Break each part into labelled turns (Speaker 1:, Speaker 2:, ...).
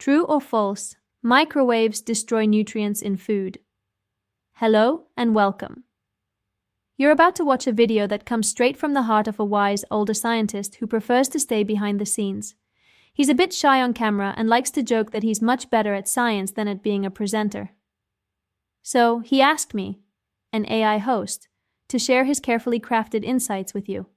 Speaker 1: True or false? Microwaves destroy nutrients in food. Hello and welcome. You're about to watch a video that comes straight from the heart of a wise, older scientist who prefers to stay behind the scenes. He's a bit shy on camera and likes to joke that he's much better at science than at being a presenter. So he asked me, an AI host, to share his carefully crafted insights with you.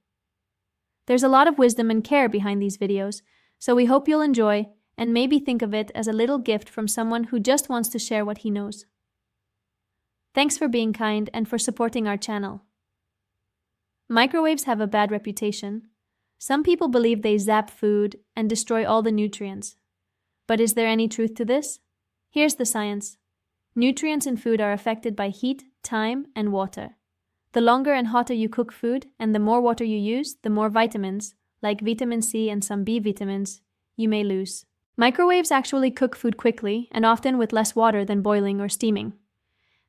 Speaker 1: There's a lot of wisdom and care behind these videos, so we hope you'll enjoy and maybe think of it as a little gift from someone who just wants to share what he knows. Thanks for being kind and for supporting our channel. Microwaves have a bad reputation. Some people believe they zap food and destroy all the nutrients. But is there any truth to this? Here's the science. Nutrients in food are affected by heat, time, and water. The longer and hotter you cook food and the more water you use, the more vitamins, like vitamin C and some B vitamins, you may lose. Microwaves actually cook food quickly and often with less water than boiling or steaming.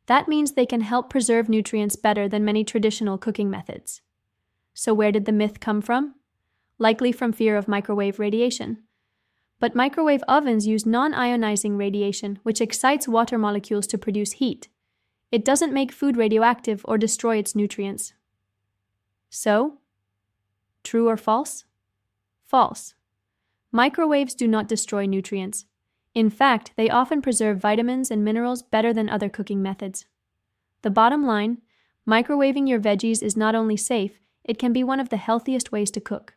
Speaker 1: That means they can help preserve nutrients better than many traditional cooking methods. So where did the myth come from? Likely from fear of microwave radiation. But microwave ovens use non-ionizing radiation, which excites water molecules to produce heat. It doesn't make food radioactive or destroy its nutrients. So, true or false? False. Microwaves do not destroy nutrients. In fact, they often preserve vitamins and minerals better than other cooking methods. The bottom line, microwaving your veggies is not only safe, it can be one of the healthiest ways to cook.